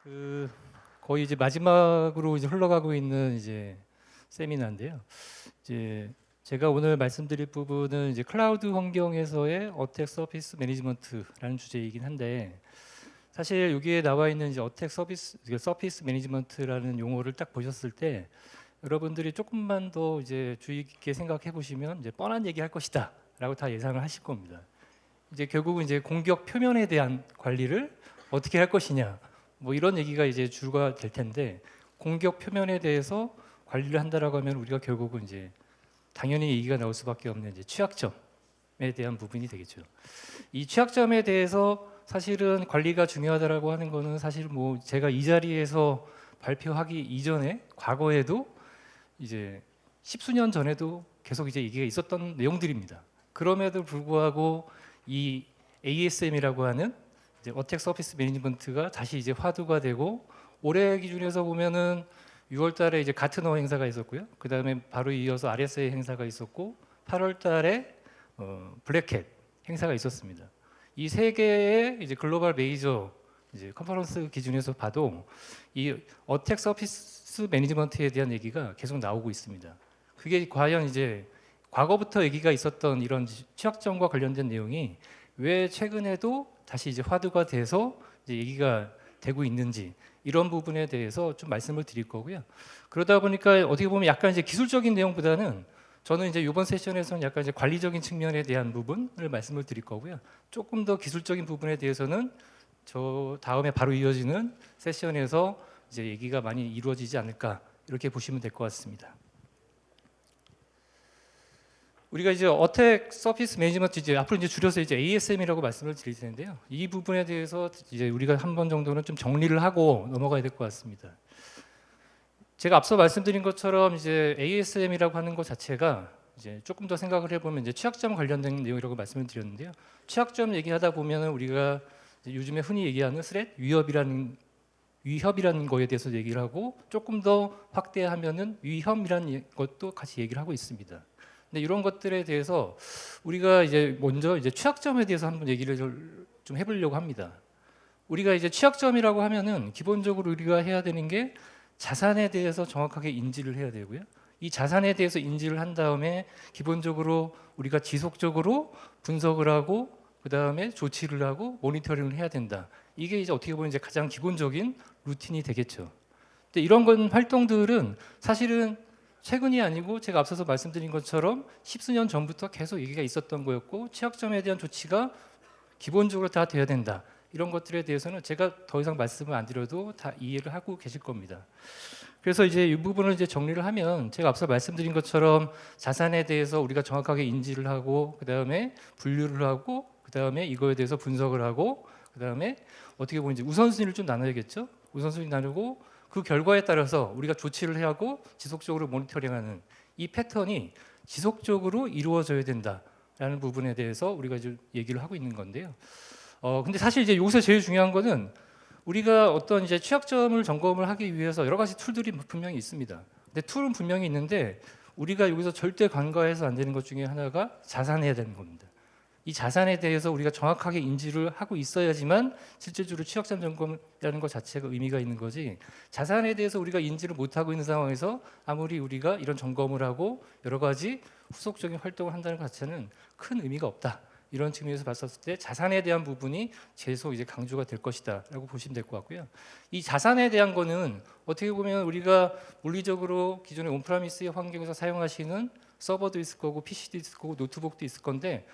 그 거의 이제 마지막으로 이제 흘러가고 있는 이제 세미나인데요. 이제 제가 오늘 말씀드릴 부분은 이제 클라우드 환경에서의 어택 서비스 매니지먼트라는 주제이긴 한데, 사실 여기에 나와 있는 이제 어택 서비스 매니지먼트라는 용어를 딱 보셨을 때 여러분들이 조금만 더 이제 주의 깊게 생각해 보시면 이제 뻔한 얘기 할 것이다라고 다 예상을 하실 겁니다. 이제 결국은 이제 공격 표면에 대한 관리를 어떻게 할 것이냐, 뭐 이런 얘기가 이제 주가 될 텐데, 공격 표면에 대해서 관리를 한다라고 하면 우리가 결국은 이제 당연히 얘기가 나올 수밖에 없는 이제 취약점에 대한 부분이 되겠죠. 이 취약점에 대해서 사실은 관리가 중요하다라고 하는 거는 사실 뭐 제가 이 자리에서 발표하기 이전에 과거에도 이제 십수년 전에도 계속 이제 얘기가 있었던 내용들입니다. 그럼에도 불구하고 이 ASM이라고 하는 이제 어택 서비스 매니지먼트가 다시 이제 화두가 되고, 올해 기준에서 보면은 6월달에 이제 가트너 행사가 있었고요. 그 다음에 바로 이어서 RSA 행사가 있었고, 8월달에 블랙캣 행사가 있었습니다. 이 세 개의 이제 글로벌 메이저 이제 컨퍼런스 기준에서 봐도 이 어택 서비스 매니지먼트에 대한 얘기가 계속 나오고 있습니다. 그게 과연 이제 과거부터 얘기가 있었던 이런 취약점과 관련된 내용이 왜 최근에도 다시 이제 화두가 돼서 이제 얘기가 되고 있는지, 이런 부분에 대해서 좀 말씀을 드릴 거고요. 그러다 보니까 어떻게 보면 약간 이제 기술적인 내용보다는 저는 이제 이번 세션에서는 약간 이제 관리적인 측면에 대한 부분을 말씀을 드릴 거고요. 조금 더 기술적인 부분에 대해서는 저 다음에 바로 이어지는 세션에서 이제 얘기가 많이 이루어지지 않을까, 이렇게 보시면 될 것 같습니다. 우리가 이제 어택 서비스 매니지먼트, 이제 앞으로 이제 줄여서 이제 ASM이라고 말씀을 드릴 텐데요. 이 부분에 대해서 이제 우리가 한 번 정도는 좀 정리를 하고 넘어가야 될 것 같습니다. 제가 앞서 말씀드린 것처럼 이제 ASM이라고 하는 것 자체가 이제 조금 더 생각을 해보면 이제 취약점 관련된 내용이라고 말씀을 드렸는데요. 취약점 얘기하다 보면은 우리가 요즘에 흔히 얘기하는 스렛, 위협이라는 거에 대해서 얘기를 하고, 조금 더 확대하면은 위험이라는 것도 같이 얘기를 하고 있습니다. 근데 이런 것들에 대해서 우리가 이제 먼저 이제 취약점에 대해서 한번 얘기를 좀 해보려고 합니다. 우리가 이제 취약점이라고 하면은 기본적으로 우리가 해야 되는 게 자산에 대해서 정확하게 인지를 해야 되고요. 이 자산에 대해서 인지를 한 다음에 기본적으로 우리가 지속적으로 분석을 하고, 그 다음에 조치를 하고 모니터링을 해야 된다. 이게 이제 어떻게 보면 이제 가장 기본적인 루틴이 되겠죠. 근데 이런 건 활동들은 사실은 최근이 아니고 제가 앞서서 말씀드린 것처럼 십수년 전부터 계속 얘기가 있었던 거였고, 취약점에 대한 조치가 기본적으로 다 돼야 된다. 이런 것들에 대해서는 제가 더 이상 말씀을 안 드려도 다 이해를 하고 계실 겁니다. 그래서 이제 이 부분을 이제 정리를 하면, 제가 앞서 말씀드린 것처럼 자산에 대해서 우리가 정확하게 인지를 하고, 그 다음에 분류를 하고, 그 다음에 이거에 대해서 분석을 하고, 그 다음에 어떻게 보면 이제 우선순위를 좀 나눠야겠죠. 우선순위 나누고 그 결과에 따라서 우리가 조치를 해야 하고 지속적으로 모니터링하는 이 패턴이 지속적으로 이루어져야 된다라는 부분에 대해서 우리가 이제 얘기를 하고 있는 건데요. 근데 사실 이제 여기서 제일 중요한 거는 우리가 어떤 이제 취약점을 점검을 하기 위해서 여러 가지 툴들이 분명히 있습니다. 근데 툴은 분명히 있는데 우리가 여기서 절대 간과해서 안 되는 것 중에 하나가 자산해야 되는 겁니다. 이 자산에 대해서 우리가 정확하게 인지를 하고 있어야지만 실질적으로 취약점 점검이라는 것 자체가 의미가 있는 거지, 자산에 대해서 우리가 인지를 못하고 있는 상황에서 아무리 우리가 이런 점검을 하고 여러 가지 후속적인 활동을 한다는 것 자체는 큰 의미가 없다. 이런 측면에서 봤었을 때 자산에 대한 부분이 계속 이제 강조가 될 것이다라고 보시면 될 것 같고요. 이 자산에 대한 거는 어떻게 보면 우리가 물리적으로 기존의 온프라미스의 환경에서 사용하시는 서버도 있을 거고, PC도 있을 거고, 노트북도 있을 건데,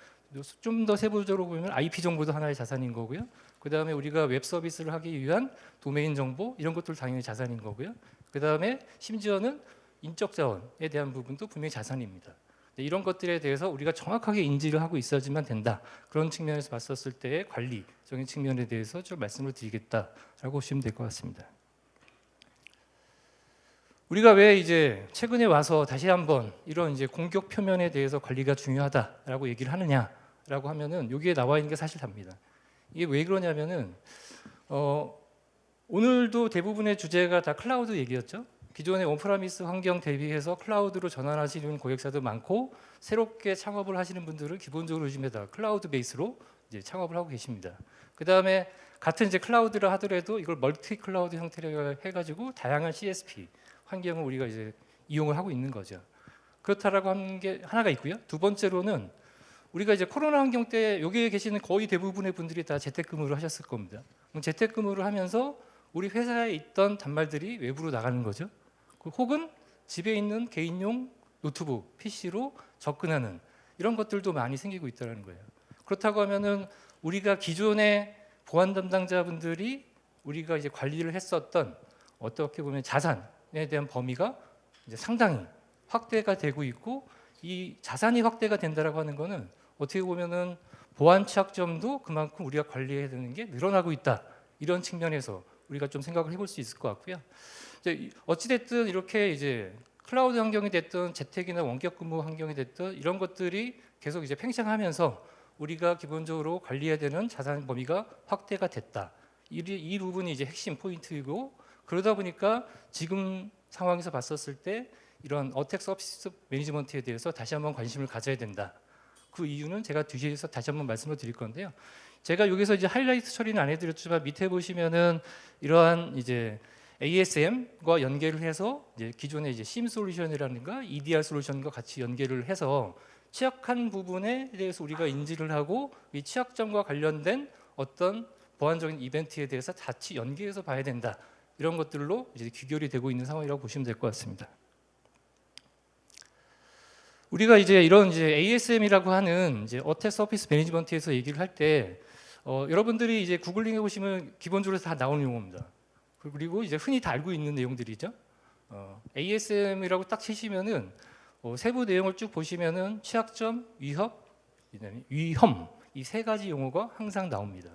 좀 더 세부적으로 보면 IP 정보도 하나의 자산인 거고요. 그 다음에 우리가 웹 서비스를 하기 위한 도메인 정보, 이런 것들 당연히 자산인 거고요. 그 다음에 심지어는 인적 자원에 대한 부분도 분명히 자산입니다. 이런 것들에 대해서 우리가 정확하게 인지를 하고 있어야지만 된다. 그런 측면에서 봤었을 때의 관리적인 측면에 대해서 좀 말씀을 드리겠다라고 보시면 될 것 같습니다. 우리가 왜 이제 최근에 와서 다시 한번 이런 이제 공격 표면에 대해서 관리가 중요하다라고 얘기를 하느냐라고 하면은 여기에 나와 있는 게 사실 답니다. 이게 왜 그러냐면은 오늘도 대부분의 주제가 다 클라우드 얘기였죠. 기존의 온프라미스 환경 대비해서 클라우드로 전환하시는 고객사도 많고, 새롭게 창업을 하시는 분들은 기본적으로 요즘에 다 클라우드 베이스로 이제 창업을 하고 계십니다. 그 다음에 같은 이제 클라우드를 하더라도 이걸 멀티 클라우드 형태로 해가지고 다양한 CSP 환경을 우리가 이제 이용을 하고 있는 거죠. 그렇다라고 하는 게 하나가 있고요. 두 번째로는 우리가 이제 코로나 환경 때 여기에 계시는 거의 대부분의 분들이 다 재택근무를 하셨을 겁니다. 그럼 재택근무를 하면서 우리 회사에 있던 단말들이 외부로 나가는 거죠. 혹은 집에 있는 개인용 노트북, PC로 접근하는 이런 것들도 많이 생기고 있다는 거예요. 그렇다고 하면은 우리가 기존의 보안 담당자분들이 우리가 이제 관리를 했었던 어떻게 보면 자산에 대한 범위가 이제 상당히 확대가 되고 있고, 이 자산이 확대가 된다라고 하는 거는 어떻게 보면은 보안 취약점도 그만큼 우리가 관리해야 되는 게 늘어나고 있다. 이런 측면에서 우리가 좀 생각을 해볼 수 있을 것 같고요. 이제 어찌 됐든 이렇게 이제 클라우드 환경이 됐든 재택이나 원격 근무 환경이 됐든 이런 것들이 계속 이제 팽창하면서 우리가 기본적으로 관리해야 되는 자산 범위가 확대가 됐다. 이 부분이 이제 핵심 포인트이고, 그러다 보니까 지금 상황에서 봤었을 때 이런 어택 서비스 매니지먼트에 대해서 다시 한번 관심을 가져야 된다. 그 이유는 제가 뒤에서 다시 한번 말씀을 드릴 건데요. 제가 여기서 이제 하이라이트 처리는 안 해드렸지만 밑에 보시면은 이러한 이제 ASM과 연계를 해서 이제 기존의 이제 SIEM 솔루션이라든가 EDR 솔루션과 같이 연계를 해서 취약한 부분에 대해서 우리가 인지를 하고 이 취약점과 관련된 어떤 보안적인 이벤트에 대해서 같이 연계해서 봐야 된다. 이런 것들로 이제 귀결이 되고 있는 상황이라고 보시면 될 것 같습니다. 우리가 이제 이런 이제 ASM이라고 하는 이제 어택 서비스 매니지먼트에서 얘기를 할 때 여러분들이 이제 구글링해 보시면 기본적으로 다 나오는 용어입니다. 그리고 이제 흔히 다 알고 있는 내용들이죠. ASM이라고 딱 치시면은 세부 내용을 쭉 보시면은 취약점, 위협, 위험 이 세 가지 용어가 항상 나옵니다.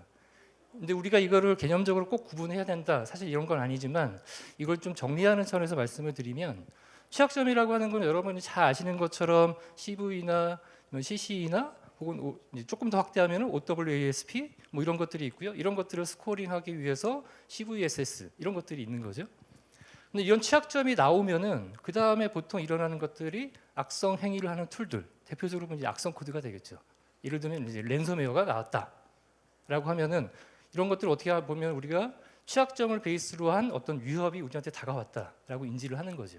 근데 우리가 이거를 개념적으로 꼭 구분해야 된다. 사실 이런 건 아니지만 이걸 좀 정리하는 차원에서 말씀을 드리면, 취약점이라고 하는 건 여러분이 잘 아시는 것처럼 CV나 CCE나 혹은 조금 더 확대하면 OWASP 뭐 이런 것들이 있고요. 이런 것들을 스코어링하기 위해서 CVSS 이런 것들이 있는 거죠. 근데 이런 취약점이 나오면은 그 다음에 보통 일어나는 것들이 악성 행위를 하는 툴들, 대표적으로 이제 악성 코드가 되겠죠. 예를 들면 이제 랜섬웨어가 나왔다라고 하면은 이런 것들을 어떻게 보면 우리가 취약점을 베이스로 한 어떤 위협이 우리한테 다가왔다라고 인지를 하는 거죠.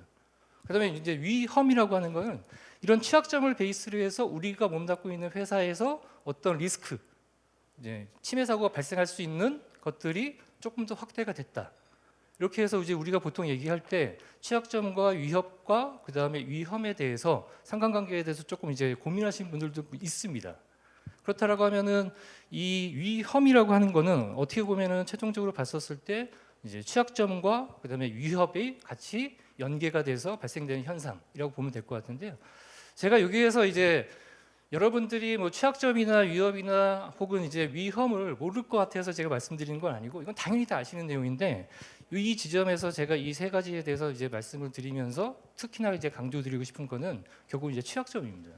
그다음에 이제 위험이라고 하는 거는 이런 취약점을 베이스로 해서 우리가 몸담고 있는 회사에서 어떤 리스크, 이제 침해 사고가 발생할 수 있는 것들이 조금 더 확대가 됐다. 이렇게 해서 이제 우리가 보통 얘기할 때 취약점과 위협과 그다음에 위험에 대해서 상관관계에 대해서 조금 이제 고민하시는 분들도 있습니다. 그렇다라고 하면은 이 위험이라고 하는 거는 어떻게 보면은 최종적으로 봤었을 때 이제 취약점과 그다음에 위협이 같이 연계가 돼서 발생되는 현상이라고 보면 될 것 같은데요. 제가 여기에서 이제 여러분들이 뭐 취약점이나 위협이나 혹은 이제 위험을 모를 것 같아서 제가 말씀드리는 건 아니고 이건 당연히 다 아시는 내용인데, 이 지점에서 제가 이 세 가지에 대해서 이제 말씀을 드리면서 특히나 이제 강조드리고 싶은 거는 결국 이제 취약점입니다.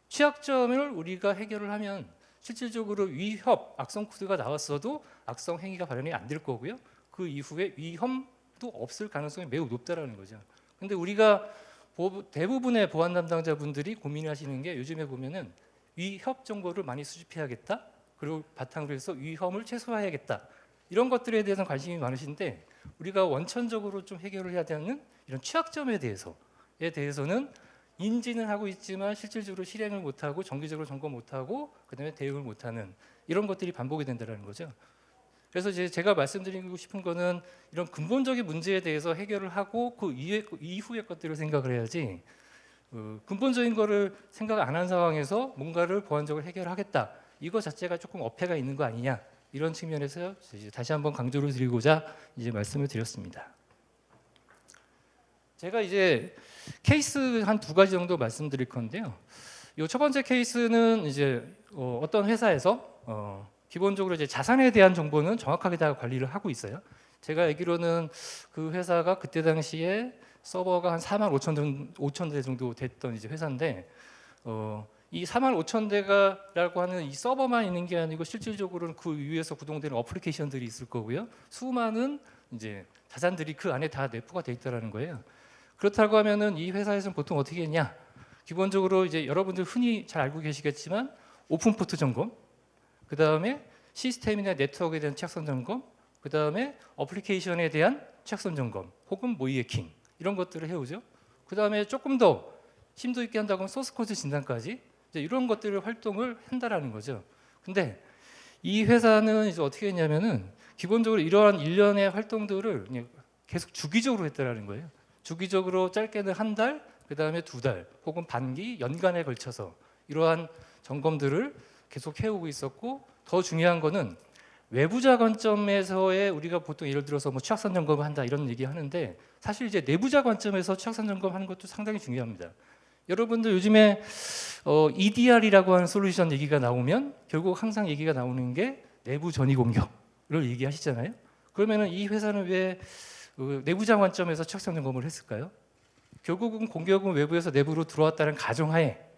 취약점을 우리가 해결을 하면 실질적으로 위협, 악성 코드가 나왔어도 악성 행위가 발현이 안 될 거고요. 그 이후에 위험도 없을 가능성이 매우 높다라는 거죠. 근데 우리가 대부분의 보안 담당자분들이 고민하시는 게 요즘에 보면은 위협 정보를 많이 수집해야겠다. 그리고 바탕으로 해서 위험을 최소화해야겠다. 이런 것들에 대해서는 관심이 많으신데, 우리가 원천적으로 좀 해결을 해야 되는 이런 취약점에 대해서는 인지는 하고 있지만 실질적으로 실행을 못하고 정기적으로 점검 못하고 그다음에 대응을 못하는 이런 것들이 반복이 된다는 거죠. 그래서 이제 제가 말씀드리고 싶은 거는 이런 근본적인 문제에 대해서 해결을 하고 그 이후의 것들을 생각을 해야지, 근본적인 거를 생각 안 한 상황에서 뭔가를 보완적으로 해결하겠다, 이거 자체가 조금 어폐가 있는 거 아니냐, 이런 측면에서 이제 다시 한번 강조를 드리고자 이제 말씀을 드렸습니다. 제가 이제 케이스 한 두 가지 정도 말씀드릴 건데요. 이 첫 번째 케이스는 이제 어떤 회사에서 기본적으로 이제 자산에 대한 정보는 정확하게 다 관리를 하고 있어요. 제가 알기로는 그 회사가 그때 당시에 서버가 한 4만 5천 대 정도 됐던 이제 회사인데, 이 4만 5천 대가라고 하는 이 서버만 있는 게 아니고 실질적으로는 그 위에서 구동되는 어플리케이션들이 있을 거고요. 수많은 이제 자산들이 그 안에 다 내포가 돼 있다라는 거예요. 그렇다고 하면은 이 회사에서는 보통 어떻게 했냐? 기본적으로 이제 여러분들 흔히 잘 알고 계시겠지만 오픈포트 점검, 그 다음에 시스템이나 네트워크에 대한 취약성 점검, 그 다음에 어플리케이션에 대한 취약성 점검, 혹은 모의 해킹 이런 것들을 해오죠. 그 다음에 조금 더 심도 있게 한다고 하면 소스 코드 진단까지 이제 이런 것들을 활동을 한다라는 거죠. 근데 이 회사는 이제 어떻게 했냐면은 기본적으로 이러한 일련의 활동들을 그냥 계속 주기적으로 했다라는 거예요. 주기적으로 짧게는 한 달, 그 다음에 두 달, 혹은 반기, 연간에 걸쳐서 이러한 점검들을 계속 해오고 있었고, 더 중요한 거는 외부자 관점에서의 우리가 보통 예를 들어서 뭐 취약성 점검을 한다 이런 얘기 하는데, 사실 이제 내부자 관점에서 취약성 점검하는 것도 상당히 중요합니다. 여러분들 요즘에 EDR이라고 하는 솔루션 얘기가 나오면 결국 항상 얘기가 나오는 게 내부 전위 공격을 얘기하시잖아요. 그러면은 이 회사는 왜 내부자 관점에서 취약성 점검을 했을까요? 결국은 공격은 외부에서 내부로 들어왔다는 가정하에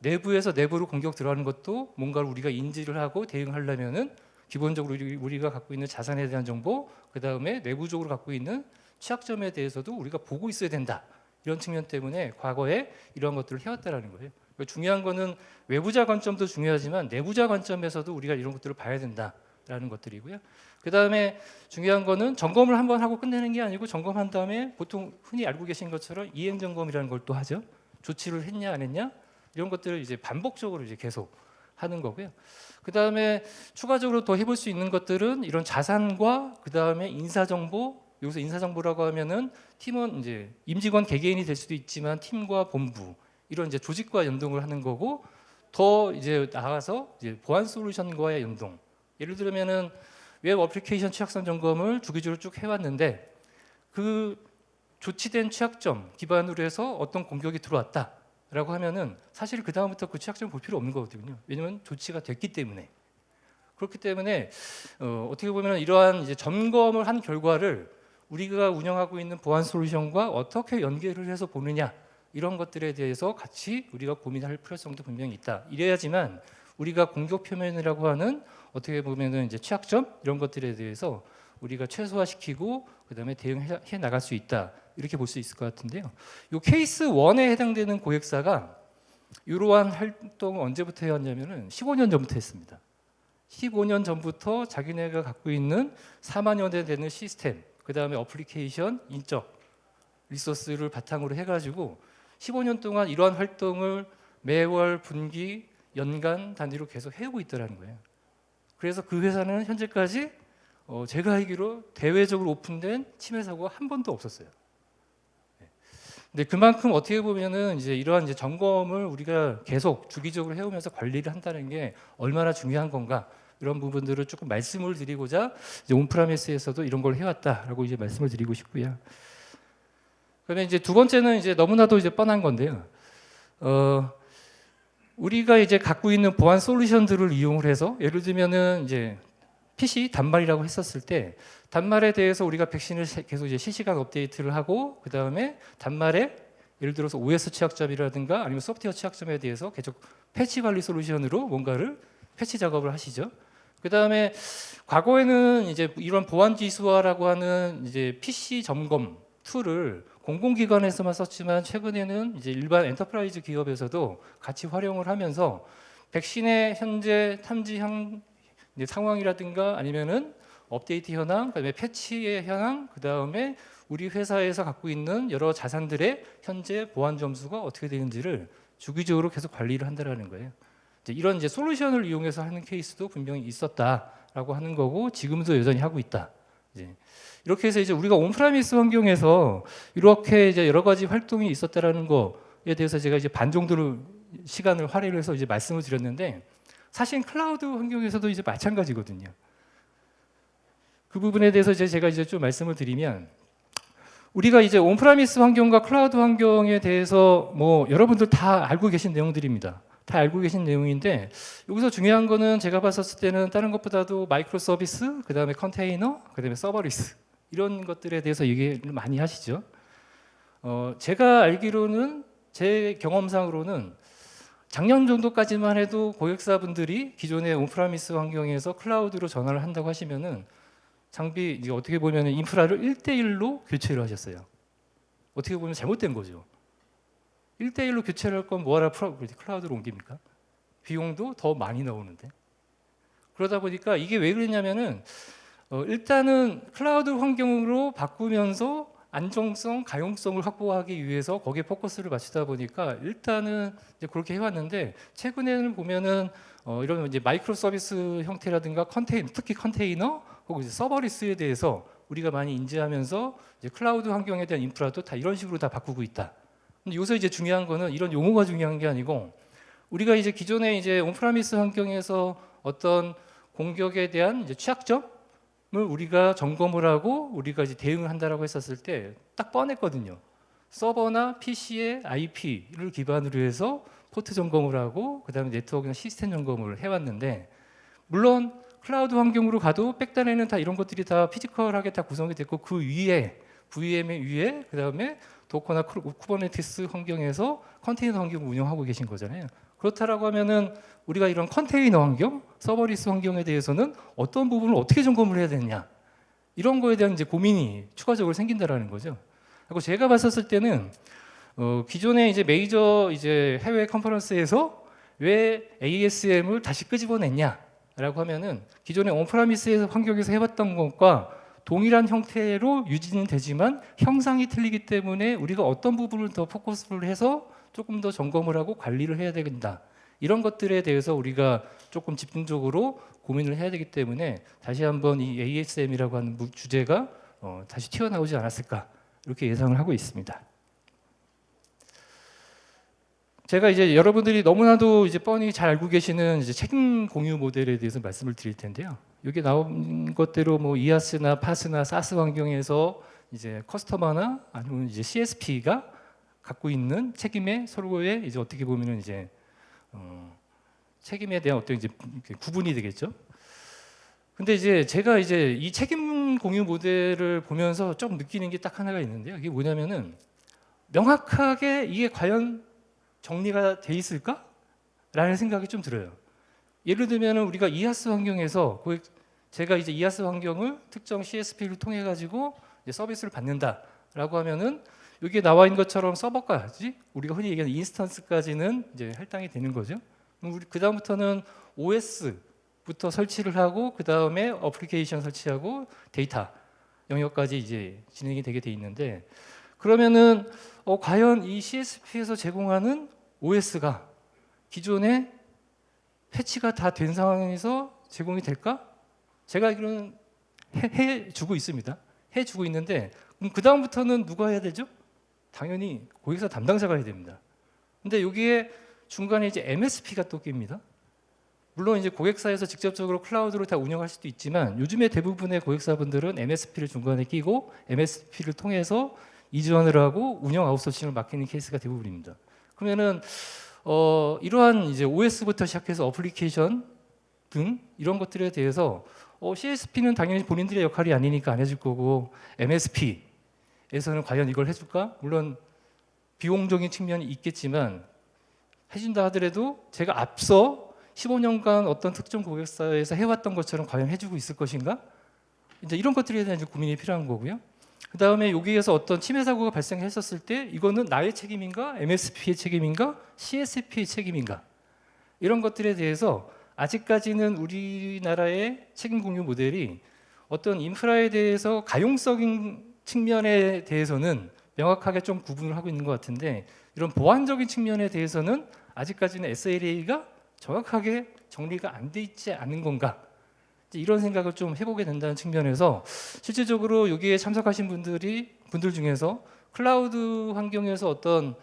내부에서 내부로 공격 들어가는 것도 뭔가를 우리가 인지를 하고 대응하려면은 기본적으로 우리가 갖고 있는 자산에 대한 정보, 그 다음에 내부적으로 갖고 있는 취약점에 대해서도 우리가 보고 있어야 된다. 이런 측면 때문에 과거에 이런 것들을 해왔다라는 거예요. 중요한 거는 외부자 관점도 중요하지만 내부자 관점에서도 우리가 이런 것들을 봐야 된다라는 것들이고요. 그 다음에 중요한 거는 점검을 한번 하고 끝내는 게 아니고, 점검한 다음에 보통 흔히 알고 계신 것처럼 이행 점검이라는 걸 또 하죠. 조치를 했냐 안 했냐 이런 것들을 이제 반복적으로 이제 계속 하는 거고요. 그 다음에 추가적으로 더 해볼 수 있는 것들은 이런 자산과 그 다음에 인사 정보. 여기서 인사 정보라고 하면은 팀원 이제 임직원 개개인이 될 수도 있지만 팀과 본부 이런 이제 조직과 연동을 하는 거고, 더 이제 나가서 이제 보안 솔루션과의 연동. 예를 들면은 웹 어플리케이션 취약성 점검을 주기적으로 쭉 해왔는데 그 조치된 취약점 기반으로 해서 어떤 공격이 들어왔다라고 하면은 사실 그 다음부터 그 취약점 볼 필요 없는 거거든요. 왜냐하면 조치가 됐기 때문에. 그렇기 때문에 어떻게 보면 이러한 이제 점검을 한 결과를 우리가 운영하고 있는 보안 솔루션과 어떻게 연계를 해서 보느냐 이런 것들에 대해서 같이 우리가 고민할 필요성도 분명히 있다. 이래야지만 우리가 공격 표면이라고 하는 어떻게 보면은 이제 취약점 이런 것들에 대해서 우리가 최소화시키고 그다음에 대응해 나갈 수 있다. 이렇게 볼 수 있을 것 같은데요. 이 케이스 1에 해당되는 고객사가 이러한 활동을 언제부터 해왔냐면은 15년 전부터 했습니다. 15년 전부터 자기네가 갖고 있는 4만여 대 되는 시스템, 그 다음에 어플리케이션, 인적 리소스를 바탕으로 해가지고 15년 동안 이러한 활동을 매월, 분기, 연간 단위로 계속 해오고 있더라는 거예요. 그래서 그 회사는 현재까지 제가 알기로 대외적으로 오픈된 침해 사고가 한 번도 없었어요. 근데 그만큼 어떻게 보면은 이제 이러한 이제 점검을 우리가 계속 주기적으로 해오면서 관리를 한다는 게 얼마나 중요한 건가, 이런 부분들을 조금 말씀을 드리고자 이제 온프라미스에서도 이런 걸 해왔다라고 이제 말씀을 드리고 싶고요. 그러면 이제 두 번째는 이제 너무나도 이제 뻔한 건데요. 우리가 이제 갖고 있는 보안 솔루션들을 이용을 해서 예를 들면은 이제 PC 단말이라고 했었을 때 단말에 대해서 우리가 백신을 계속 이제 실시간 업데이트를 하고, 그 다음에 단말에 예를 들어서 OS 취약점이라든가 아니면 소프트웨어 취약점에 대해서 계속 패치 관리 솔루션으로 뭔가를 패치 작업을 하시죠. 그 다음에 과거에는 이제 이런 보안 지수화라고 하는 이제 PC 점검 툴을 공공기관에서만 썼지만 최근에는 이제 일반 엔터프라이즈 기업에서도 같이 활용을 하면서 백신의 현재 탐지 상황이라든가 아니면은 업데이트 현황, 그다음에 패치의 현황, 그다음에 우리 회사에서 갖고 있는 여러 자산들의 현재 보안 점수가 어떻게 되는지를 주기적으로 계속 관리를 한다라는 거예요. 이런 이제 솔루션을 이용해서 하는 케이스도 분명히 있었다라고 하는 거고, 지금도 여전히 하고 있다. 이렇게 해서 이제 우리가 온프라미스 환경에서 이렇게 이제 여러 가지 활동이 있었다라는 거에 대해서 제가 이제 반 정도를 시간을 할애를 해서 이제 말씀을 드렸는데, 사실 클라우드 환경에서도 이제 마찬가지거든요. 그 부분에 대해서 이제 제가 이제 좀 말씀을 드리면, 우리가 이제 온프라미스 환경과 클라우드 환경에 대해서 뭐 여러분들 다 알고 계신 내용들입니다. 다 알고 계신 내용인데, 여기서 중요한 거는 제가 봤었을 때는 다른 것보다도 마이크로 서비스, 그 다음에 컨테이너, 그 다음에 서버리스, 이런 것들에 대해서 얘기를 많이 하시죠. 제가 알기로는, 제 경험상으로는 작년 정도까지만 해도 고객사분들이 기존의 온프라미스 환경에서 클라우드로 전환을 한다고 하시면은 장비 이제 어떻게 보면 인프라를 1대1로 교체를 하셨어요. 어떻게 보면 잘못된 거죠. 1대1로 교체를 할 건 뭐하러 클라우드로 옮깁니까? 비용도 더 많이 나오는데. 그러다 보니까 이게 왜 그랬냐면은 일단은 클라우드 환경으로 바꾸면서 안정성, 가용성을 확보하기 위해서 거기에 포커스를 맞추다 보니까 일단은 이제 그렇게 해왔는데 최근에는 보면은 이런 이제 마이크로 서비스 형태라든가 특히 컨테이너 혹은 이제 서버리스에 대해서 우리가 많이 인지하면서 이제 클라우드 환경에 대한 인프라도 다 이런 식으로 다 바꾸고 있다. 근데 요새 이제 중요한 거는 이런 용어가 중요한 게 아니고 우리가 이제 기존에 이제 온프라미스 환경에서 어떤 공격에 대한 이제 취약점을 우리가 점검을 하고 우리가 이제 대응을 한다라고 했었을 때 딱 뻔했거든요. 서버나 PC의 IP를 기반으로 해서 포트 점검을 하고 그다음에 네트워크나 시스템 점검을 해왔는데 물론 클라우드 환경으로 가도 백단에는 다 이런 것들이 다 피지컬하게 다 구성이 됐고 그 위에 VM의 위에 그다음에 도커나 쿠버네티스 환경에서 컨테이너 환경을 운영하고 계신 거잖아요. 그렇다라고 하면은 우리가 이런 컨테이너 환경, 서버리스 환경에 대해서는 어떤 부분을 어떻게 점검을 해야 되느냐 이런 거에 대한 이제 고민이 추가적으로 생긴다라는 거죠. 그리고 제가 봤었을 때는 기존에 이제 메이저 이제 해외 컨퍼런스에서 왜 ASM을 다시 끄집어냈냐라고 하면은 기존의 온프라미스 환경에서 해봤던 것과 동일한 형태로 유지는 되지만 형상이 틀리기 때문에 우리가 어떤 부분을 더 포커스를 해서 조금 더 점검을 하고 관리를 해야 된다. 이런 것들에 대해서 우리가 조금 집중적으로 고민을 해야 되기 때문에 다시 한번 이 ASM이라고 하는 주제가 다시 튀어나오지 않았을까 이렇게 예상을 하고 있습니다. 제가 이제 여러분들이 너무나도 이제 뻔히 잘 알고 계시는 이제 책임 공유 모델에 대해서 말씀을 드릴 텐데요. 여기 나온 것대로 뭐 이아스나 파스나 사스 환경에서 이제 커스터머나 아니면 이제 CSP가 갖고 있는 책임의 서로의 이제 어떻게 보면은 이제 책임에 대한 어떤 이제 구분이 되겠죠. 근데 이제 제가 이제 이 책임 공유 모델을 보면서 좀 느끼는 게 딱 하나가 있는데요. 이게 뭐냐면은 명확하게 이게 과연 정리가 돼 있을까? 라는 생각이 좀 들어요. 예를 들면 우리가 이아스 환경에서 제가 이제 이아스 환경을 특정 CSP를 통해 가지고 서비스를 받는다라고 하면은 여기에 나와 있는 것처럼 서버까지 우리가 흔히 얘기하는 인스턴스까지는 이제 할당이 되는 거죠. 우리 그 다음부터는 OS부터 설치를 하고 그 다음에 어플리케이션 설치하고 데이터 영역까지 이제 진행이 되게 돼 있는데 그러면은 과연 이 CSP에서 제공하는 OS가 기존에 패치가 다 된 상황에서 제공이 될까? 제가 알기로는 해주고 있습니다. 해주고 있는데 그럼 그 다음부터는 누가 해야 되죠? 당연히 고객사 담당자가 해야 됩니다. 근데 여기에 중간에 이제 MSP가 또 낍니다. 물론 이제 고객사에서 직접적으로 클라우드로 다 운영할 수도 있지만 요즘에 대부분의 고객사분들은 MSP를 중간에 끼고 MSP를 통해서 이전을 하고 운영 아웃소싱을 맡기는 케이스가 대부분입니다. 그러면은 이러한 이제 OS부터 시작해서 어플리케이션 등 이런 것들에 대해서 CSP는 당연히 본인들의 역할이 아니니까 안 해줄 거고 MSP에서는 과연 이걸 해줄까? 물론 비용적인 측면이 있겠지만 해준다 하더라도 제가 앞서 15년간 어떤 특정 고객사에서 해왔던 것처럼 과연 해주고 있을 것인가? 이제 이런 것들에 대한 고민이 필요한 거고요. 그 다음에 여기에서 어떤 침해 사고가 발생했었을 때 이거는 나의 책임인가, MSP의 책임인가, CSP의 책임인가 이런 것들에 대해서 아직까지는 우리나라의 책임 공유 모델이 어떤 인프라에 대해서 가용적인 측면에 대해서는 명확하게 좀 구분을 하고 있는 것 같은데 이런 보안적인 측면에 대해서는 아직까지는 SLA가 정확하게 정리가 안 돼 있지 않은 건가 이런 생각을 좀 해보게 된다는 측면에서 실질적으로 여기에 참석하신 분들 중에서 클라우드 환경에서 어떤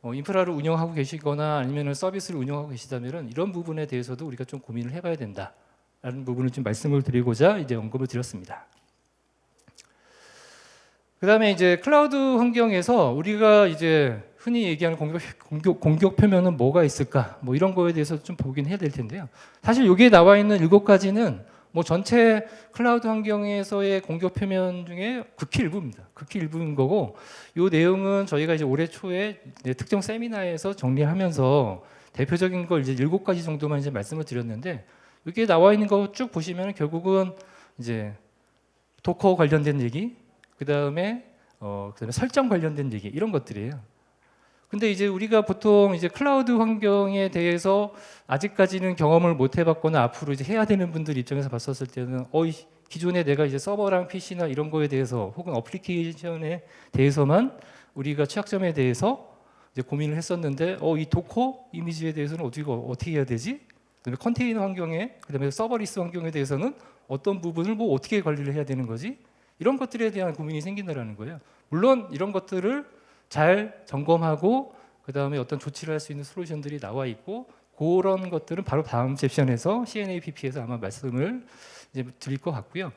인프라를 운영하고 계시거나 아니면 서비스를 운영하고 계시다면 이런 부분에 대해서도 우리가 좀 고민을 해봐야 된다라는 부분을 좀 말씀을 드리고자 이제 언급을 드렸습니다. 그다음에 이제 클라우드 환경에서 우리가 이제 흔히 얘기하는 공격 표면은 뭐가 있을까? 뭐 이런 거에 대해서 좀 보긴 해야 될 텐데요. 사실 여기에 나와 있는 7가지는 뭐 전체 클라우드 환경에서의 공격 표면 중에 극히 일부입니다. 극히 일부인 거고 이 내용은 저희가 이제 올해 초에 특정 세미나에서 정리하면서 대표적인 걸 이제 7가지 정도만 이제 말씀을 드렸는데 여기에 나와 있는 거 쭉 보시면 결국은 이제 도커 관련된 얘기, 그다음에 설정 관련된 얘기 이런 것들이에요. 근데 이제 우리가 보통 이제 클라우드 환경에 대해서 아직까지는 경험을 못 해봤거나 앞으로 이제 해야 되는 분들 입장에서 봤었을 때는 기존에 내가 이제 서버랑 PC나 이런 거에 대해서 혹은 어플리케이션에 대해서만 우리가 취약점에 대해서 이제 고민을 했었는데 이 도커 이미지에 대해서는 어떻게 해야 되지? 그다음에 컨테이너 환경에, 그다음에 서버리스 환경에 대해서는 어떤 부분을 뭐 어떻게 관리를 해야 되는 거지? 이런 것들에 대한 고민이 생긴다라는 거예요. 물론 이런 것들을 잘 점검하고 그다음에 어떤 조치를 할 수 있는 솔루션들이 나와 있고 그런 것들은 바로 다음 섹션에서 CNAPP에서 아마 말씀을 이제 드릴 것 같고요.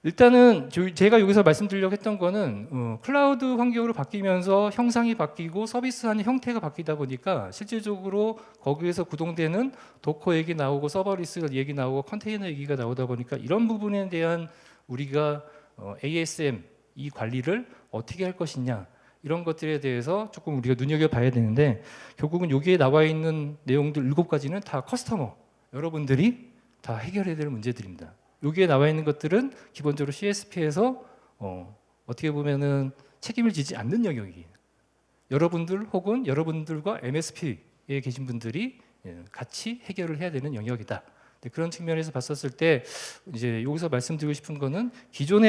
일단은 제가 여기서 말씀드리려고 했던 거는 클라우드 환경으로 바뀌면서 형상이 바뀌고 서비스하는 형태가 바뀌다 보니까 실질적으로 거기에서 구동되는 도커 얘기 나오고 서버리스 얘기 나오고 컨테이너 얘기가 나오다 보니까 이런 부분에 대한 우리가 ASM 이 관리를 어떻게 할 것이냐 이런 것들에 대해서 조금 우리가 눈여겨봐야 되는데 결국은 여기에 나와 있는 내용들 7가지는 다 커스터머 여러분들이 다 해결해야 될 문제들입니다. 여기에 나와 있는 것들은 기본적으로 CSP에서 어떻게 보면은 책임을 지지 않는 영역이에요. 여러분들 혹은 여러분들과 MSP에 계신 분들이 같이 해결을 해야 되는 영역이다. 그런 측면에서 봤었을 때 이제 여기서 말씀드리고 싶은 거는 기존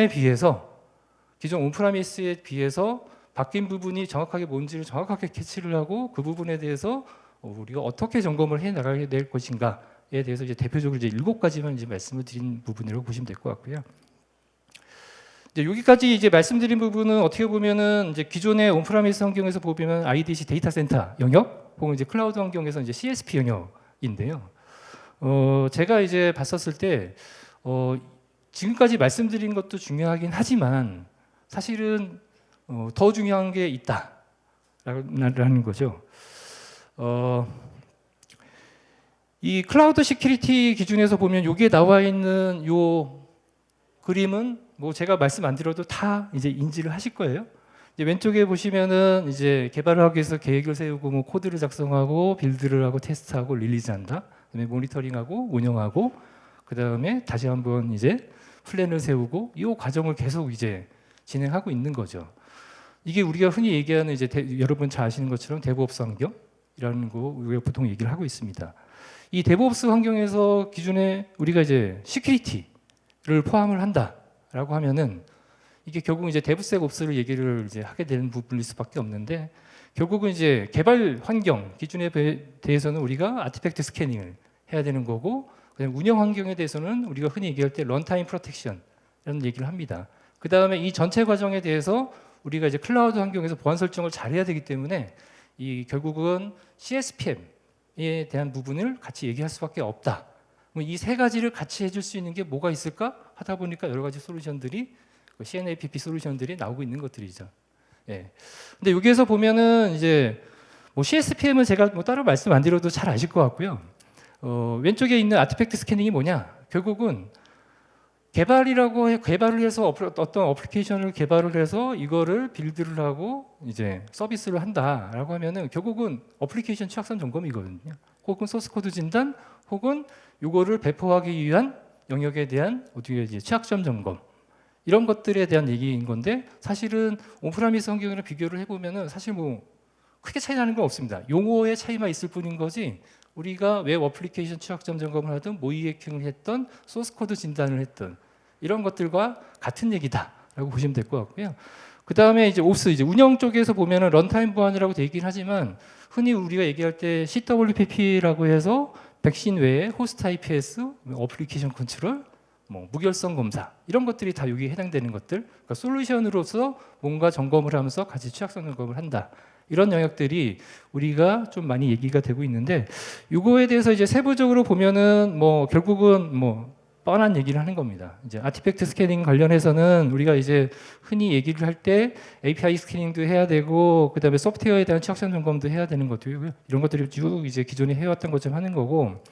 온프라미스에 비해서 바뀐 부분이 정확하게 뭔지를 정확하게 캐치를 하고 그 부분에 대해서 우리가 어떻게 점검을 해 나가야 될 것인가에 대해서 이제 대표적으로 이제 7가지만 이제 말씀을 드린 부분이라고 보시면 될 것 같고요. 이제 여기까지 이제 말씀드린 부분은 어떻게 보면은 이제 기존의 온프라미스 환경에서 보면 IDC 데이터 센터 영역 혹은 이제 클라우드 환경에서 이제 CSP 영역인데요. 제가 이제 봤었을 때 지금까지 말씀드린 것도 중요하긴 하지만 사실은 더 중요한 게 있다라는 거죠. 이 클라우드 시큐리티 기준에서 보면 여기에 나와 있는 요 그림은 뭐 제가 말씀 안 드려도 다 이제 인지를 하실 거예요. 이제 왼쪽에 보시면은 이제 개발을 하기 위해서 계획을 세우고 뭐 코드를 작성하고 빌드를 하고 테스트하고 릴리즈한다. 그다음에 모니터링하고 운영하고 그다음에 다시 한번 이제 플랜을 세우고 이 과정을 계속 이제 진행하고 있는 거죠. 이게 우리가 흔히 얘기하는 이제 여러분 잘 아시는 것처럼 데브옵스 환경이라는 거 우리가 보통 얘기를 하고 있습니다. 이 데브옵스 환경에서 기존에 우리가 이제 시큐리티를 포함을 한다라고 하면은 이게 결국 이제 데브섹옵스를 얘기를 이제 하게 되는 부분일 수밖에 없는데 결국은 이제 개발 환경 기준에 대해서는 우리가 아티팩트 스캐닝을 해야 되는 거고 그다음에 운영 환경에 대해서는 우리가 흔히 얘기할 때 런타임 프로텍션이라는 얘기를 합니다. 그 다음에 이 전체 과정에 대해서 우리가 이제 클라우드 환경에서 보안 설정을 잘해야 되기 때문에 이 결국은 CSPM에 대한 부분을 같이 얘기할 수밖에 없다. 이 3가지를 같이 해줄 수 있는 게 뭐가 있을까 하다 보니까 여러 가지 솔루션들이 CNAPP 솔루션들이 나오고 있는 것들이죠. 예. 근데 여기에서 보면은 이제 뭐 CSPM은 제가 뭐 따로 말씀 안 드려도 잘 아실 것 같고요. 왼쪽에 있는 아티팩트 스캐닝이 뭐냐? 결국은 개발을 해서 어떤 어플리케이션을 개발을 해서 이거를 빌드를 하고 이제 서비스를 한다라고 하면은 결국은 어플리케이션 취약점 점검이거든요. 혹은 소스 코드 진단, 혹은 이거를 배포하기 위한 영역에 대한 어떻게 이제 취약점 점검 이런 것들에 대한 얘기인 건데 사실은 온프라미스 환경이랑 비교를 해보면은 사실 뭐 크게 차이 나는 건 없습니다. 용어의 차이만 있을 뿐인 거지. 우리가 웹 어플리케이션 취약점 점검을 하든 모의 해킹을 했던 소스 코드 진단을 했던 이런 것들과 같은 얘기다라고 보시면 될 것 같고요. 그 다음에 이제 옵스 이제 운영 쪽에서 보면은 런타임 보안이라고 되긴 하지만 흔히 우리가 얘기할 때 CWPP라고 해서 백신 외에 호스트 IPS, 어플리케이션 컨트롤, 뭐 무결성 검사 이런 것들이 다 여기에 해당되는 것들. 그러니까 솔루션으로서 뭔가 점검을 하면서 같이 취약성 점검을 한다. 이런 영역들이 우리가 좀 많이 얘기가 되고 있는데 이거에 대해서 이제 세부적으로 보면은 뭐 결국은 뭐 뻔한 얘기를 하는 겁니다. 이제 아티팩트 스캐닝 관련해서는 우리가 이제 흔히 얘기를 할 때 API 스캐닝도 해야 되고 그다음에 소프트웨어에 대한 취약점 점검도 해야 되는 것들이고요. 이런 것들이 쭉 이제 기존에 해왔던 것처럼 하는 거고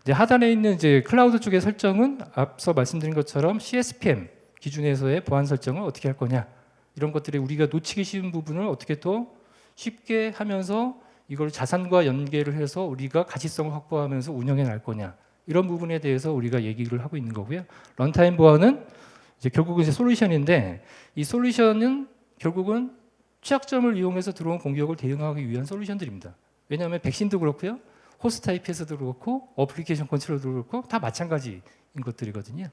이제 하단에 있는 이제 클라우드 쪽의 설정은 앞서 말씀드린 것처럼 CSPM 기준에서의 보안 설정을 어떻게 할 거냐 이런 것들이 우리가 놓치기 쉬운 부분을 어떻게 또 쉽게 하면서 이걸 자산과 연계를 해서 우리가 가치성을 확보하면서 운영해 날 거냐 이런 부분에 대해서 우리가 얘기를 하고 있는 거고요. 런타임 보안은 이제 결국은 이제 솔루션인데 이 솔루션은 결국은 취약점을 이용해서 들어온 공격을 대응하기 위한 솔루션들입니다. 왜냐하면 백신도 그렇고요, 호스트 IPS도 그렇고, 어플리케이션 컨트롤도 그렇고 다 마찬가지인 것들이거든요.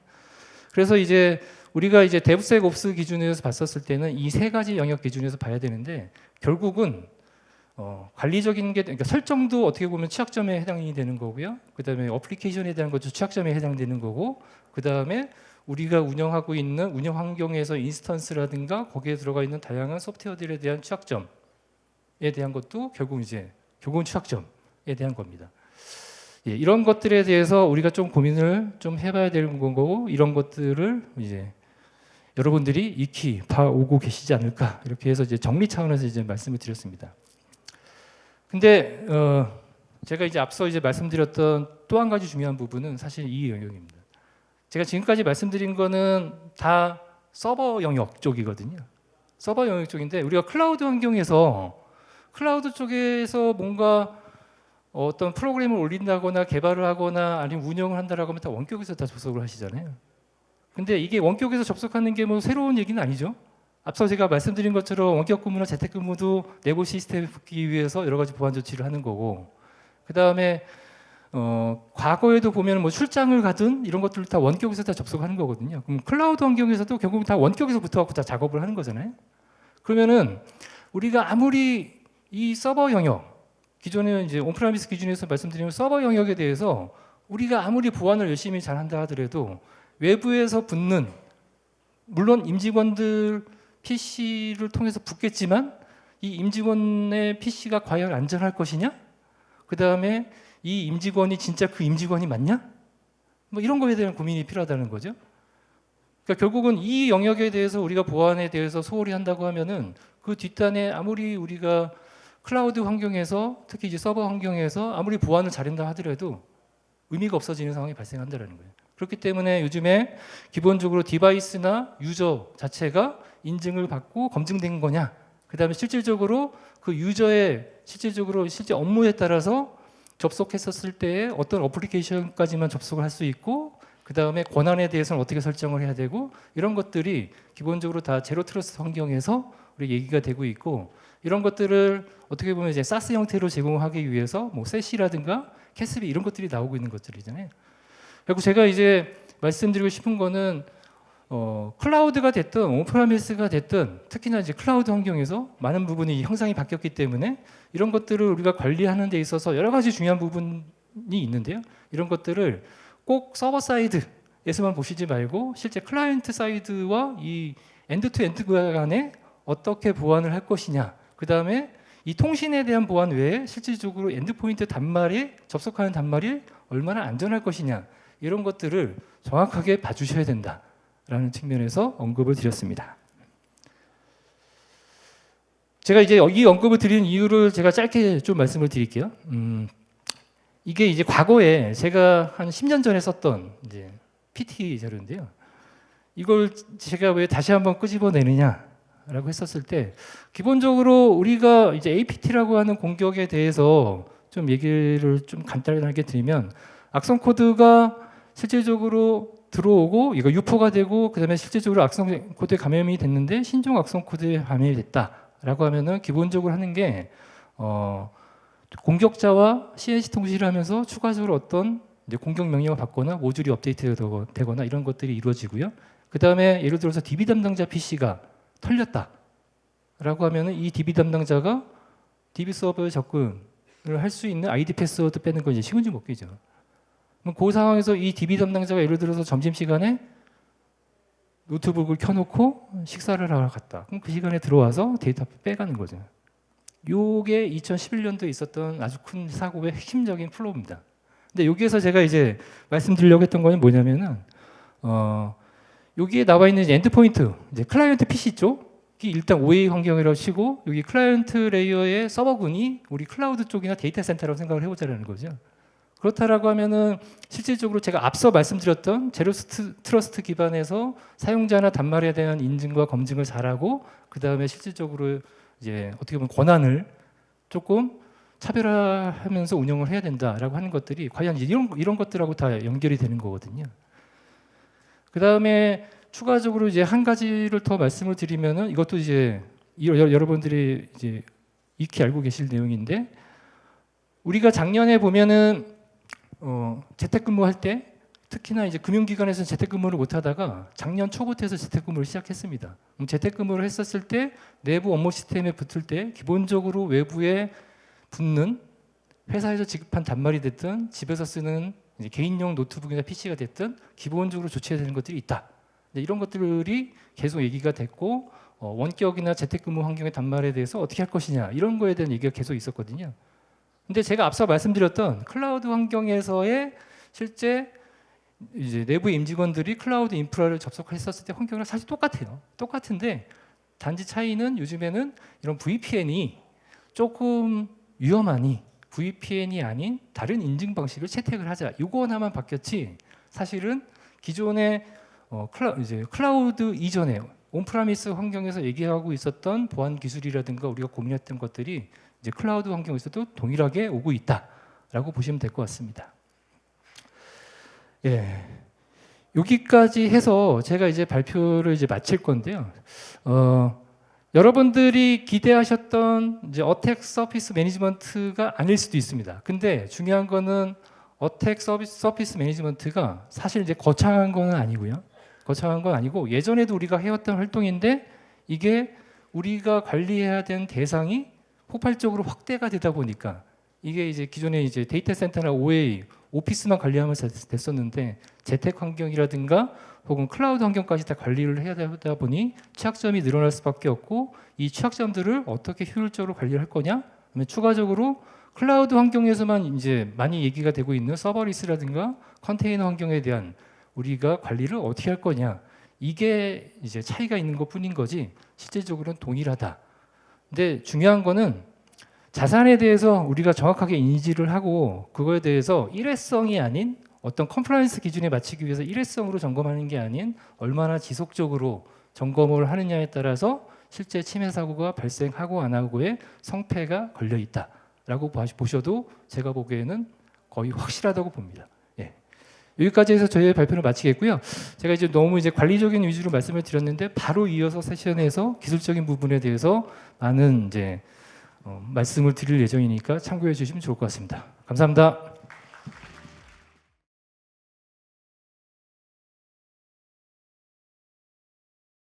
그래서 이제 우리가 이제 데브섹옵스 기준에서 봤었을 때는 이 세 가지 영역 기준에서 봐야 되는데 결국은 관리적인 게, 그러니까 설정도 어떻게 보면 취약점에 해당이 되는 거고요. 그 다음에 어플리케이션에 대한 것도 취약점에 해당되는 거고, 그 다음에 우리가 운영하고 있는 운영 환경에서 인스턴스라든가 거기에 들어가 있는 다양한 소프트웨어들에 대한 취약점에 대한 것도 결국 이제 결국은 취약점에 대한 겁니다. 예, 이런 것들에 대해서 우리가 좀 고민을 좀 해봐야 되는 거고, 이런 것들을 이제 여러분들이 익히 봐오고 계시지 않을까, 이렇게 해서 이제 정리 차원에서 이제 말씀을 드렸습니다. 근데 제가 이제 앞서 이제 말씀드렸던 또 한 가지 중요한 부분은 사실 이 영역입니다. 제가 지금까지 말씀드린 거는 다 서버 영역 쪽이거든요. 서버 영역 쪽인데 우리가 클라우드 환경에서 클라우드 쪽에서 뭔가 어떤 프로그램을 올린다거나 개발을 하거나 아니면 운영을 한다라고 하면 다 원격에서 다 접속을 하시잖아요. 근데 이게 원격에서 접속하는 게 뭐 새로운 얘기는 아니죠. 앞서 제가 말씀드린 것처럼 원격 근무나 재택 근무도 내부 시스템에 붙기 위해서 여러 가지 보안 조치를 하는 거고, 그 다음에 과거에도 보면 뭐 출장을 가든 이런 것들을 다 원격에서 다 접속하는 거거든요. 그럼 클라우드 환경에서도 결국 다 원격에서 붙어갖고 다 작업을 하는 거잖아요. 그러면은 우리가 아무리 이 서버 영역, 기존에 이제 온프라미스 기준에서 말씀드리는 서버 영역에 대해서 우리가 아무리 보안을 열심히 잘한다 하더라도 외부에서 붙는, 물론 임직원들 PC를 통해서 붙겠지만 이 임직원의 PC가 과연 안전할 것이냐? 그 다음에 이 임직원이 진짜 그 임직원이 맞냐? 뭐 이런 거에 대한 고민이 필요하다는 거죠. 그러니까 결국은 이 영역에 대해서 우리가 보안에 대해서 소홀히 한다고 하면은 그 뒷단에 아무리 우리가 클라우드 환경에서, 특히 이제 서버 환경에서 아무리 보안을 잘한다 하더라도 의미가 없어지는 상황이 발생한다는 거예요. 그렇기 때문에 요즘에 기본적으로 디바이스나 유저 자체가 인증을 받고 검증된 거냐, 그 다음에 실질적으로 그 유저의 실제 업무에 따라서 접속했었을 때 어떤 어플리케이션까지만 접속을 할 수 있고, 그 다음에 권한에 대해서는 어떻게 설정을 해야 되고, 이런 것들이 기본적으로 다 제로 트러스트 환경에서 우리 얘기가 되고 있고, 이런 것들을 어떻게 보면 이제 사스 형태로 제공하기 위해서 뭐 세시라든가 캐스비 이런 것들이 나오고 있는 것들이잖아요. 그리고 제가 이제 말씀드리고 싶은 거는 클라우드가 됐든 온프라미스가 됐든 특히나 이제 클라우드 환경에서 많은 부분이 형상이 바뀌었기 때문에 이런 것들을 우리가 관리하는 데 있어서 여러 가지 중요한 부분이 있는데요. 이런 것들을 꼭 서버 사이드에서만 보시지 말고 실제 클라이언트 사이드와 이 엔드 투 엔드 간에 어떻게 보안을 할 것이냐, 그 다음에 이 통신에 대한 보안 외에 실질적으로 엔드포인트 단말에 접속하는 단말이 얼마나 안전할 것이냐, 이런 것들을 정확하게 봐주셔야 된다라는 측면에서 언급을 드렸습니다. 제가 이제 이 언급을 드린 이유를 제가 짧게 좀 말씀을 드릴게요. 이게 이제 과거에 제가 한 10년 전에 썼던 이제 PT 자료인데요. 이걸 제가 왜 다시 한번 끄집어내느냐라고 했었을 때, 기본적으로 우리가 이제 APT라고 하는 공격에 대해서 좀 얘기를 좀 간단하게 드리면, 악성 코드가 실질적으로 들어오고 이거 유포가 되고, 그다음에 실질적으로 악성 코드에 감염이 됐는데 신종 악성 코드에 감염이 됐다라고 하면은 기본적으로 하는 게 공격자와 CNC 통신을 하면서 추가적으로 어떤 이제 공격 명령을 받거나 모듈이 업데이트되거나 이런 것들이 이루어지고요. 그 다음에 예를 들어서 DB 담당자 PC가 털렸다라고 하면은 이 DB 담당자가 DB 서버에 접근을 할 수 있는 ID 패스워드 빼는 건 이제 쉬운 줄 먹기죠. 그럼 그 상황에서 이 DB 담당자가 예를 들어서 점심시간에 노트북을 켜놓고 식사를 하러 갔다. 그럼 그 시간에 들어와서 데이터 빼가는 거죠. 요게 2011년도에 있었던 아주 큰 사고의 핵심적인 플로우입니다. 근데 여기에서 제가 이제 말씀드리려고 했던 거는 뭐냐면은 여기에 나와 있는 엔드포인트, 이제 클라이언트 PC 쪽이 일단 OA 환경이라고 치고, 여기 클라이언트 레이어의 서버군이 우리 클라우드 쪽이나 데이터 센터라고 생각을 해보자라는 거죠. 그렇다라고 하면은 실질적으로 제가 앞서 말씀드렸던 제로 트러스트 기반에서 사용자나 단말에 대한 인증과 검증을 잘하고, 그 다음에 실질적으로 이제 어떻게 보면 권한을 조금 차별화하면서 운영을 해야 된다라고 하는 것들이 과연 이런 것들하고 다 연결이 되는 거거든요. 그 다음에 추가적으로 이제 한 가지를 더 말씀을 드리면은, 이것도 이제 여러분들이 이제 익히 알고 계실 내용인데 우리가 작년에 보면은 재택근무할 때 특히나 이제 금융기관에서 재택근무를 못하다가 작년 초부터 해서 재택근무를 시작했습니다. 재택근무를 했었을 때 내부 업무 시스템에 붙을 때 기본적으로 외부에 붙는 회사에서 지급한 단말이 됐든 집에서 쓰는 이제 개인용 노트북이나 PC가 됐든 기본적으로 조치해야 되는 것들이 있다. 이런 것들이 계속 얘기가 됐고 원격이나 재택근무 환경의 단말에 대해서 어떻게 할 것이냐 이런 거에 대한 얘기가 계속 있었거든요. 근데 제가 앞서 말씀드렸던 클라우드 환경에서의 실제 이제 내부 임직원들이 클라우드 인프라를 접속했었을 때 환경이랑 사실 똑같아요. 똑같은데 단지 차이는 요즘에는 이런 VPN이 조금 위험하니 VPN이 아닌 다른 인증 방식을 채택을 하자. 이거 하나만 바뀌었지. 사실은 기존의 클라우드 이전에 온프라미스 환경에서 얘기하고 있었던 보안 기술이라든가 우리가 고민했던 것들이 이제 클라우드 환경에서도 동일하게 오고 있다라고 보시면 될 것 같습니다. 예, 여기까지 해서 제가 이제 발표를 이제 마칠 건데요. 여러분들이 기대하셨던 이제 어택 서피스 매니지먼트가 아닐 수도 있습니다. 근데 중요한 거는 어택 서피스 매니지먼트가 사실 이제 거창한 건 아니고요. 거창한 건 아니고 예전에도 우리가 해왔던 활동인데 이게 우리가 관리해야 되는 대상이 폭발적으로 확대가 되다 보니까 이게 이제 기존에 이제 데이터 센터나 OA, 오피스만 관리하면 됐었는데 재택 환경이라든가 혹은 클라우드 환경까지 다 관리를 해야 되다 보니 취약점이 늘어날 수밖에 없고 이 취약점들을 어떻게 효율적으로 관리를 할 거냐? 그러면 추가적으로 클라우드 환경에서만 이제 많이 얘기가 되고 있는 서버리스라든가 컨테이너 환경에 대한 우리가 관리를 어떻게 할 거냐? 이게 이제 차이가 있는 것뿐인 거지 실제적으로는 동일하다. 근데 중요한 거는 자산에 대해서 우리가 정확하게 인지를 하고 그거에 대해서 일회성이 아닌 어떤 컴플라이언스 기준에 맞추기 위해서 일회성으로 점검하는 게 아닌 얼마나 지속적으로 점검을 하느냐에 따라서 실제 침해 사고가 발생하고 안 하고의 성패가 걸려 있다라고 보셔도 제가 보기에는 거의 확실하다고 봅니다. 예. 여기까지 해서 저희의 발표를 마치겠고요. 제가 이제 너무 이제 관리적인 위주로 말씀을 드렸는데 바로 이어서 세션에서 기술적인 부분에 대해서 많은 이제 말씀을 드릴 예정이니까 참고해 주시면 좋을 것 같습니다. 감사합니다.